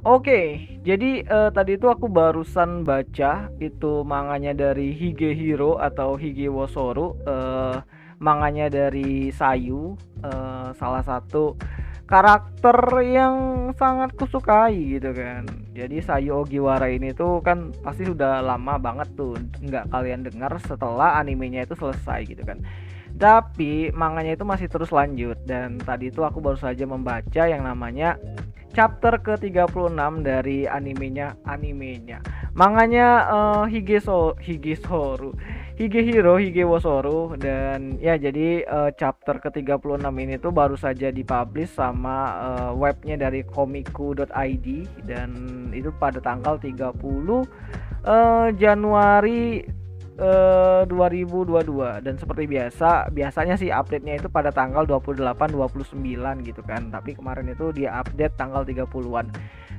Oke. Jadi, tadi itu aku barusan baca itu manganya dari Higehiro atau Higewosoru, manganya dari Sayu, salah satu karakter yang sangat kusukai gitu kan. Jadi Sayu Ogiwara ini tuh kan pasti sudah lama banget tuh nggak kalian dengar setelah animenya itu selesai gitu kan. Tapi manganya itu masih terus lanjut dan tadi itu aku baru saja membaca yang namanya chapter ke-36 dari animenya. Manganya Higehiro Higewosoru dan ya jadi chapter ke-36 ini tuh baru saja dipublish sama webnya dari komiku.id dan itu pada tanggal 30 Januari 2022 dan seperti biasanya sih update-nya itu pada tanggal 28 29 gitu kan. Tapi kemarin itu dia update tanggal 30-an.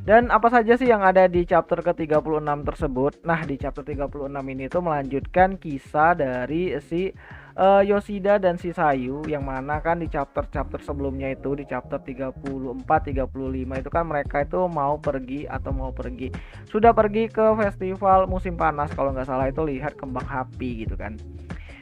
Dan apa saja sih yang ada di chapter ke-36 tersebut? Nah, di chapter 36 ini tuh melanjutkan kisah dari si Yoshida dan si Sayu yang mana kan di chapter-chapter sebelumnya itu di chapter 34, 35 itu kan mereka itu sudah pergi ke festival musim panas kalau nggak salah itu lihat kembang api gitu kan.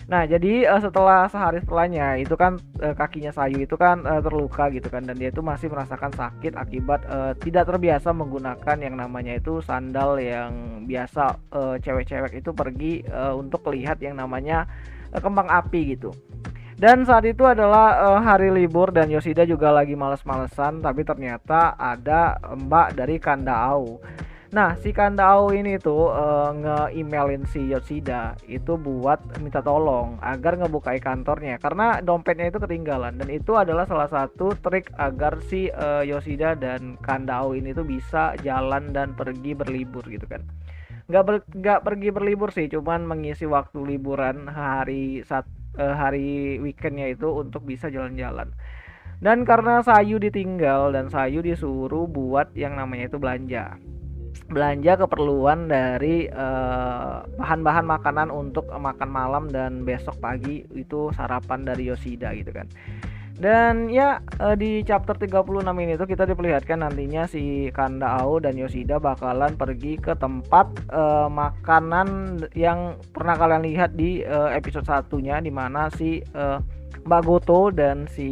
Nah, jadi setelah sehari setelahnya itu kan kakinya Sayu itu kan terluka gitu kan dan dia itu masih merasakan sakit akibat tidak terbiasa menggunakan yang namanya itu sandal yang biasa cewek-cewek itu pergi untuk lihat yang namanya kembang api gitu. Dan saat itu adalah hari libur dan Yoshida juga lagi males-malesan tapi ternyata ada mbak dari Kandaau. Nah, si Kandaau ini tuh nge-emailin si Yoshida itu buat minta tolong agar ngebukai kantornya karena dompetnya itu ketinggalan dan itu adalah salah satu trik agar si Yoshida dan Kandaau ini tuh bisa jalan dan pergi berlibur gitu kan. Nggak pergi berlibur sih, cuman mengisi waktu liburan hari weekendnya itu untuk bisa jalan-jalan. Dan karena Sayu ditinggal dan Sayu disuruh buat yang namanya itu belanja keperluan dari bahan-bahan makanan untuk makan malam dan besok pagi itu sarapan dari Yoshida gitu kan. Dan ya di chapter 36 ini tuh kita diperlihatkan nantinya si Kandaao dan Yoshida bakalan pergi ke tempat makanan yang pernah kalian lihat di episode satunya di mana si Mbak Goto dan si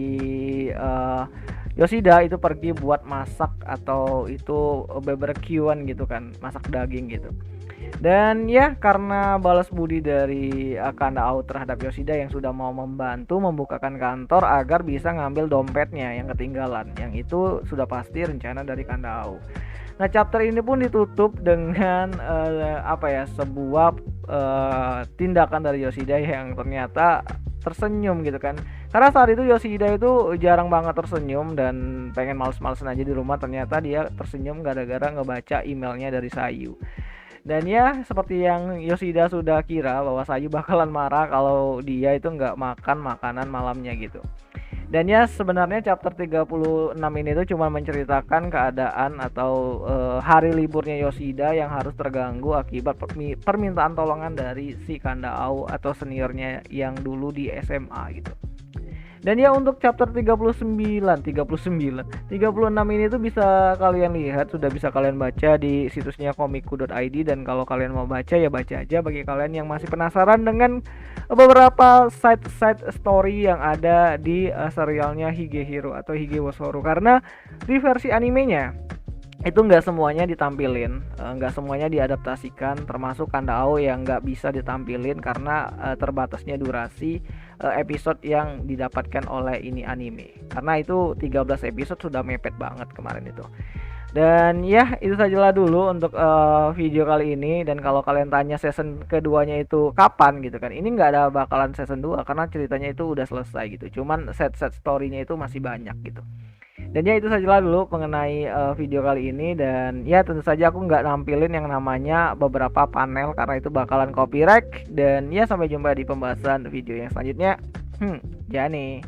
Yoshida itu pergi buat masak atau itu barbekyuan gitu kan, masak daging gitu. Dan ya karena balas budi dari Kandaao terhadap Yoshida yang sudah mau membantu membukakan kantor agar bisa ngambil dompetnya yang ketinggalan, yang itu sudah pasti rencana dari Kandaao. Nah, chapter ini pun ditutup dengan sebuah tindakan dari Yoshida yang ternyata tersenyum gitu kan. Karena saat itu Yoshida itu jarang banget tersenyum dan pengen males-malesan aja di rumah, ternyata dia tersenyum gara-gara ngebaca emailnya dari Sayu. Dan ya seperti yang Yoshida sudah kira bahwa Sayu bakalan marah kalau dia itu nggak makan makanan malamnya gitu. Dan ya sebenarnya chapter 36 ini tuh cuma menceritakan keadaan atau hari liburnya Yoshida yang harus terganggu akibat permintaan tolongan dari si Kandaao atau seniornya yang dulu di SMA gitu. Dan ya untuk chapter 36 ini tuh bisa kalian lihat, sudah bisa kalian baca di situsnya komiku.id dan kalau kalian mau baca ya baca aja bagi kalian yang masih penasaran dengan beberapa side story yang ada di serialnya Higehiro atau Higewosoru karena di versi animenya itu nggak semuanya ditampilin, nggak semuanya diadaptasikan, termasuk Kandaao yang nggak bisa ditampilin karena terbatasnya durasi episode yang didapatkan oleh ini anime. Karena itu 13 episode sudah mepet banget kemarin itu. Dan ya itu sajalah dulu untuk video kali ini. Dan kalau kalian tanya season keduanya itu kapan gitu kan, ini nggak ada bakalan season 2 karena ceritanya itu udah selesai gitu. Cuman set story-nya itu masih banyak gitu. Dan ya itu sajalah dulu mengenai video kali ini dan ya tentu saja aku nggak nampilin yang namanya beberapa panel karena itu bakalan copyright dan ya sampai jumpa di pembahasan video yang selanjutnya. Ya nih.